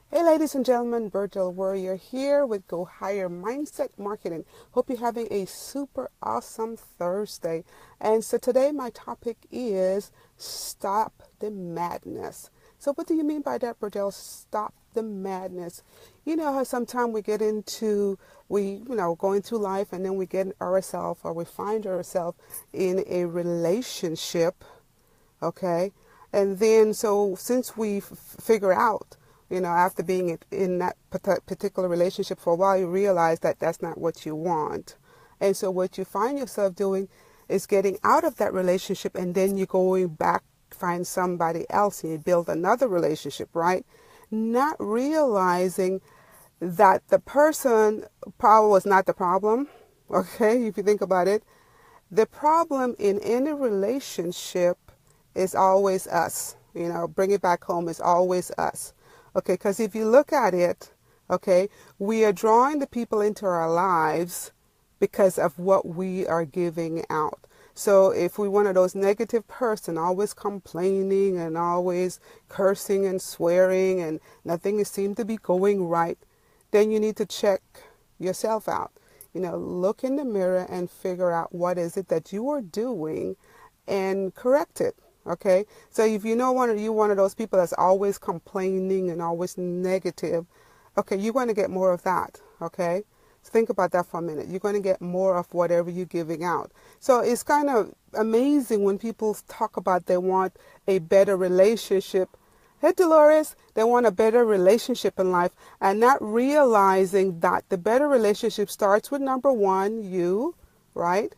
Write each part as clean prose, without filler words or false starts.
Hey, ladies and gentlemen, Berdel Warrior here with Go Higher Mindset Marketing. Hope you're having a super awesome Thursday. And so today my topic is stop the madness. So what do you mean by that, Berdel? Stop the madness. You know how sometimes we get into going through life and then we get ourselves or we find ourselves in a relationship, okay? And then so since we figure out, after being in that particular relationship for a while, you realize that that's not what you want. And so what you find yourself doing is getting out of that relationship, and then you're going back, find somebody else, and you build another relationship, right? Not realizing that the person probably was not the problem, okay, if you think about it. The problem in any relationship is always us. Bring it back home is always us. Okay, because if you look at it, okay, we are drawing the people into our lives because of what we are giving out. So if we're one of those negative person, always complaining and always cursing and swearing and nothing seems to be going right, then you need to check yourself out. Look in the mirror and figure out what is it that you are doing and correct it. Okay, so if you know one of those people that's always complaining and always negative, okay, you're going to get more of that. Okay, so think about that for a minute. You're going to get more of whatever you're giving out. So it's kind of amazing when people talk about they want a better relationship. Hey, Dolores, they want a better relationship in life and not realizing that the better relationship starts with number one, you, right?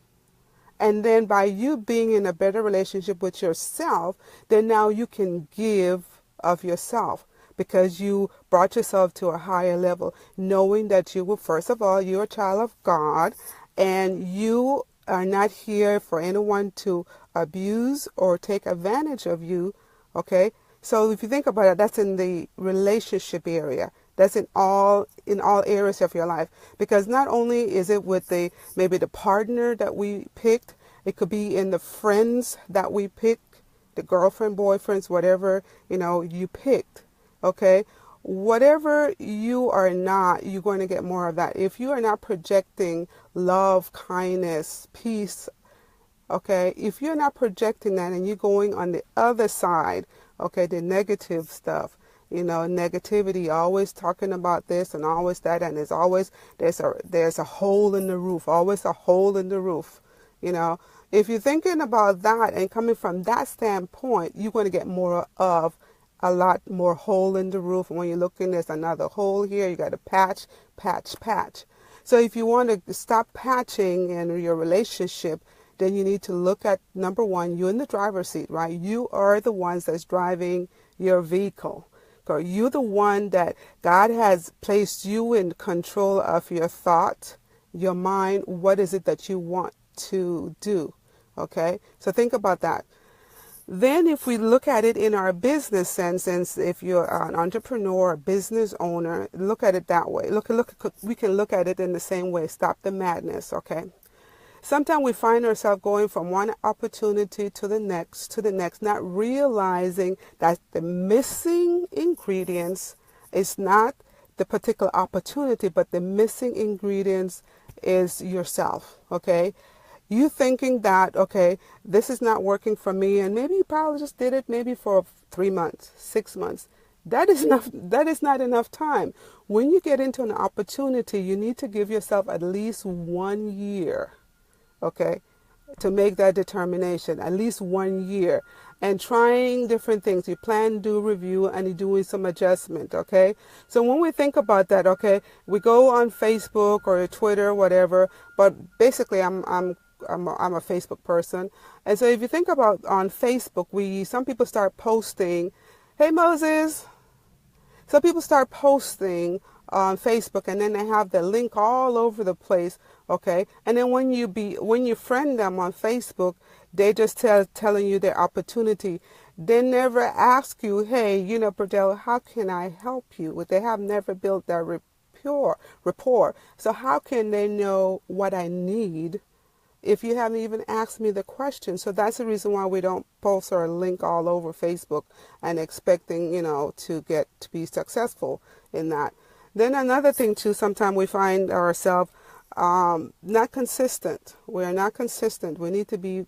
And then by you being in a better relationship with yourself, then now you can give of yourself because you brought yourself to a higher level, knowing that you will, first of all, you're a child of God and you are not here for anyone to abuse or take advantage of you. Okay. So if you think about it, that's in the relationship area. That's in all areas of your life, because not only is it with maybe the partner that we picked, it could be in the friends that we picked, the girlfriend, boyfriends, whatever you picked. Okay, whatever you are not, you're going to get more of that. If you are not projecting love, kindness, peace, okay, if you're not projecting that and you're going on the other side, okay, the negative stuff, negativity, always talking about this and always that, and there's a hole in the roof, always a hole in the roof. If you're thinking about that and coming from that standpoint, you're going to get more of a lot more hole in the roof. And when you're looking, there's another hole here. You got to patch, patch, patch. So if you want to stop patching in your relationship, then you need to look at, number one, you're in the driver's seat, right? You are the ones that's driving your vehicle. You're the one that God has placed you in control of your thought, your mind. What is it that you want to do? Okay, so think about that. Then if we look at it in our business sense, and if you're an entrepreneur, a business owner, look at it that way. We can look at it in the same way. Stop the madness, okay? Sometimes we find ourselves going from one opportunity to the next, not realizing that the missing ingredients is not the particular opportunity, but the missing ingredients is yourself, okay? You thinking that, okay, this is not working for me, and maybe you probably just did it maybe for 3 months, 6 months. That is not enough time. When you get into an opportunity, you need to give yourself at least 1 year, okay, to make that determination, at least 1 year, and trying different things. You plan, do review, and you're doing some adjustment, okay? So when we think about that, okay, we go on Facebook or Twitter, whatever, but basically I'm a Facebook person. And so if you think about on Facebook, some people start posting, hey Moses. Some people start posting on Facebook, and then they have the link all over the place, okay? And then when you friend them on Facebook, they just telling you their opportunity. They never ask you, hey, Berdel, how can I help you? They have never built that rapport. So how can they know what I need? if you haven't even asked me the question. So that's the reason why we don't post our link all over Facebook and expecting, to be successful in that. Then another thing too, sometimes we find ourselves not consistent. We're not consistent. We need to be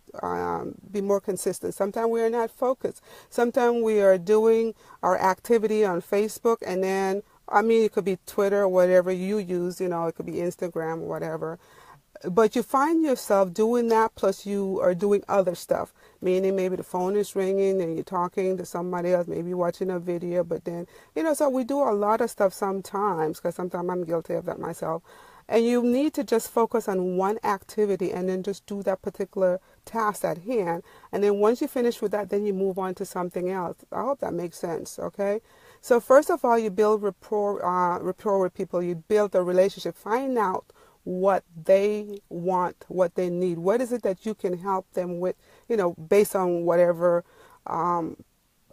more consistent. Sometimes we are not focused. Sometimes we are doing our activity on Facebook, and then it could be Twitter or whatever you use. It could be Instagram or whatever. But you find yourself doing that, plus you are doing other stuff, meaning maybe the phone is ringing and you're talking to somebody else, maybe watching a video, but then, so we do a lot of stuff sometimes, because sometimes I'm guilty of that myself. And you need to just focus on one activity and then just do that particular task at hand. And then once you finish with that, then you move on to something else. I hope that makes sense, okay? So first of all, you build rapport with people. You build a relationship. Find out what they want, what they need. What is it that you can help them with, based on whatever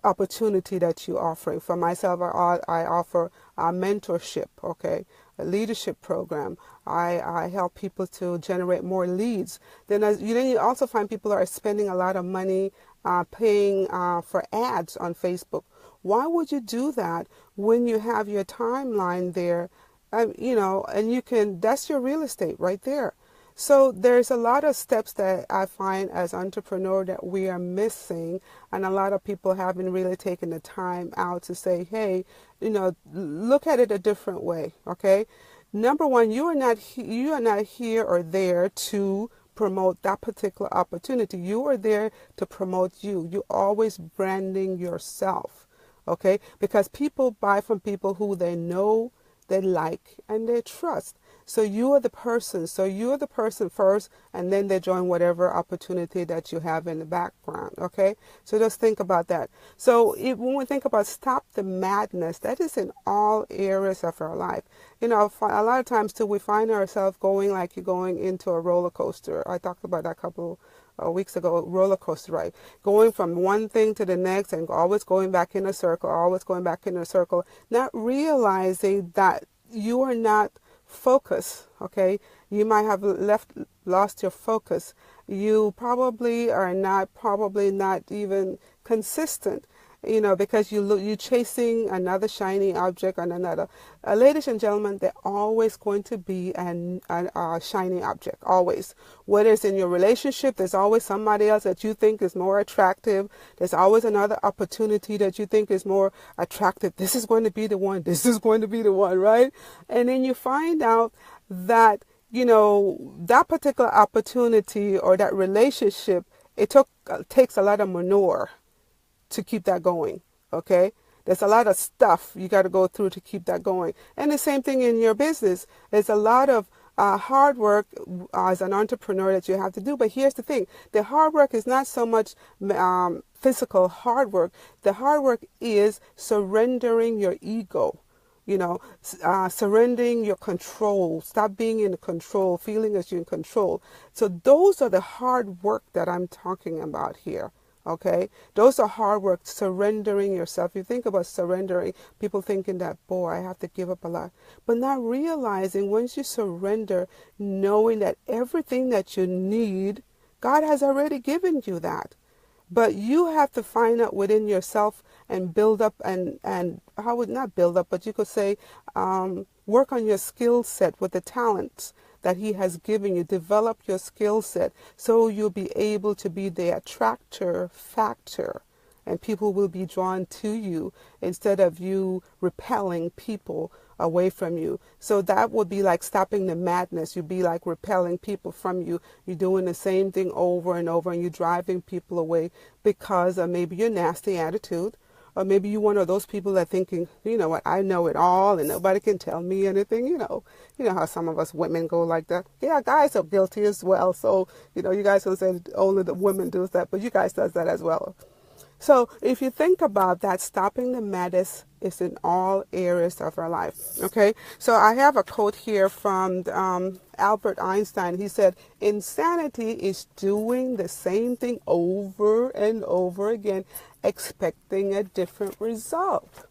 opportunity that you're offering. For myself, I offer mentorship, okay, a leadership program. I help people to generate more leads. Then you also find people are spending a lot of money paying for ads on Facebook. Why would you do that when you have your timeline there? And you can, that's your real estate right there. So there's a lot of steps that I find as entrepreneur that we are missing, and a lot of people haven't really taken the time out to say, hey, look at it a different way, okay? Number one, you are not here or there to promote that particular opportunity. You are there to promote you. You're always branding yourself, okay? Because people buy from people who they know, they like, and they trust. So you are the person. So you are the person first, and then they join whatever opportunity that you have in the background, okay? So just think about that. So when we think about stop the madness, that is in all areas of our life. A lot of times too, we find ourselves going like you're going into a roller coaster. I talked about that a couple weeks ago, roller coaster ride, going from one thing to the next and always going back in a circle, not realizing that you are not focused, okay? You might have lost your focus. You probably are not even consistent, because you're chasing another shiny object and another. Ladies and gentlemen, they're always going to be a shiny object, always. Whether it's in your relationship, there's always somebody else that you think is more attractive. There's always another opportunity that you think is more attractive. This is going to be the one. This is going to be the one, right? And then you find out that, that particular opportunity or that relationship, it takes a lot of manure to keep that going, okay? There's a lot of stuff you got to go through to keep that going. And the same thing in your business. There's a lot of hard work as an entrepreneur that you have to do. But here's the thing. The hard work is not so much physical hard work. The hard work is surrendering your ego. Surrendering your control. Stop being in control, feeling as you're in control. So those are the hard work that I'm talking about here. Okay, those are hard work, surrendering yourself. You think about surrendering, people thinking that, boy, I have to give up a lot. But not realizing once you surrender, knowing that everything that you need, God has already given you that. But you have to find out within yourself and build up and how would not build up, but you could say work on your skill set with the talents that He has given you. Develop your skill set so you'll be able to be the attractor factor, and people will be drawn to you instead of you repelling people away from you. So that would be like stopping the madness. You'd be like repelling people from you. You're doing the same thing over and over, and you're driving people away because of maybe your nasty attitude. Or maybe you're one of those people that thinking, you know what, I know it all and nobody can tell me anything, You know how some of us women go like that. Yeah, guys are guilty as well. So, you guys will say only the women do that, but you guys does that as well. So if you think about that, stopping the madness is in all areas of our life. Okay, so I have a quote here from Albert Einstein. He said, insanity is doing the same thing over and over again, expecting a different result.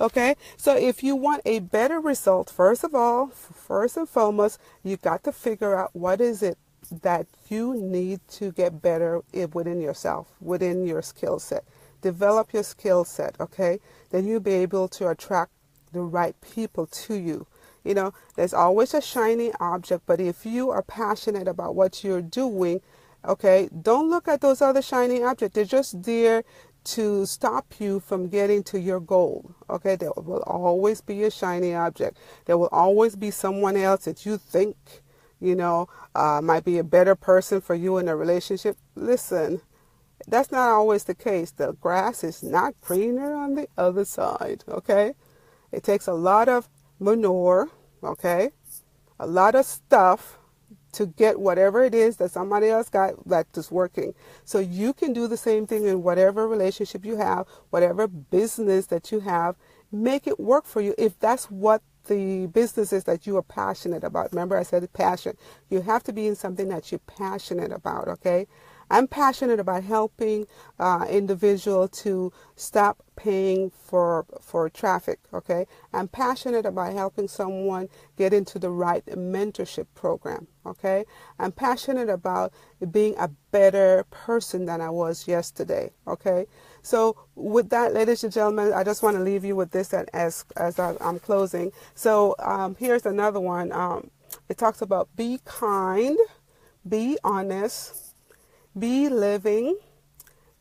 Okay, so if you want a better result, first and foremost, you got to figure out what is it that you need to get better within yourself, within your skill set. Develop your skill set, okay? Then you'll be able to attract the right people to you. You know, there's always a shiny object, but if you are passionate about what you're doing, okay, don't look at those other shiny objects. They're just there to stop you from getting to your goal. Okay, there will always be a shiny object. There will always be someone else that you think, might be a better person for you in a relationship. Listen, that's not always the case. The grass is not greener on the other side. Okay, it takes a lot of manure. Okay, a lot of stuff to get whatever it is that somebody else got that is working. So you can do the same thing in whatever relationship you have, whatever business that you have. Make it work for you if that's what the business is that you are passionate about. Remember, I said passion. You have to be in something that you're passionate about, okay? I'm passionate about helping individual to stop paying for traffic, okay? I'm passionate about helping someone get into the right mentorship program, okay? I'm passionate about being a better person than I was yesterday, okay? So with that, ladies and gentlemen, I just want to leave you with this as I'm closing. So here's another one. It talks about be kind, be honest, be living,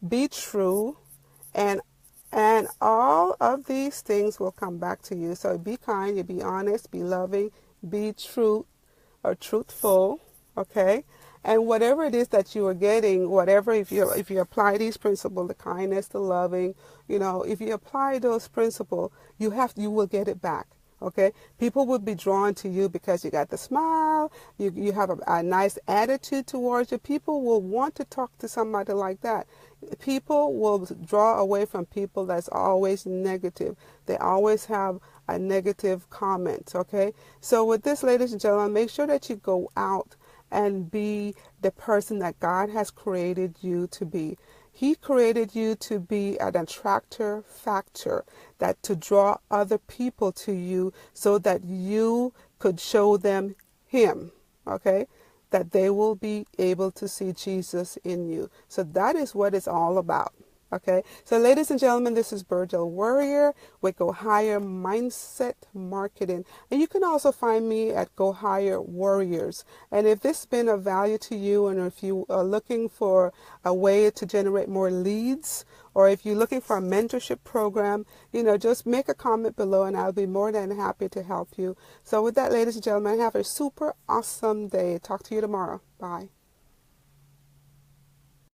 be true, and all of these things will come back to you. So be kind, you be honest, be loving, be true or truthful, okay? And whatever it is that you are getting, whatever, if you apply these principles, the kindness, the loving, if you apply those principles, you will get it back. Okay, people will be drawn to you because you got the smile, you have a nice attitude towards you. People will want to talk to somebody like that. People will draw away from people that's always negative. They always have a negative comment, okay? So with this, ladies and gentlemen, make sure that you go out and be the person that God has created you to be. He created you to be an attractor factor, that to draw other people to you so that you could show them Him, okay? That they will be able to see Jesus in you. So that is what it's all about. Okay, so ladies and gentlemen, this is Berdel Warrior with Go Higher Mindset Marketing. And you can also find me at Go Higher Warriors. And if this has been of value to you, and if you are looking for a way to generate more leads, or if you're looking for a mentorship program, just make a comment below and I'll be more than happy to help you. So with that, ladies and gentlemen, have a super awesome day. Talk to you tomorrow. Bye.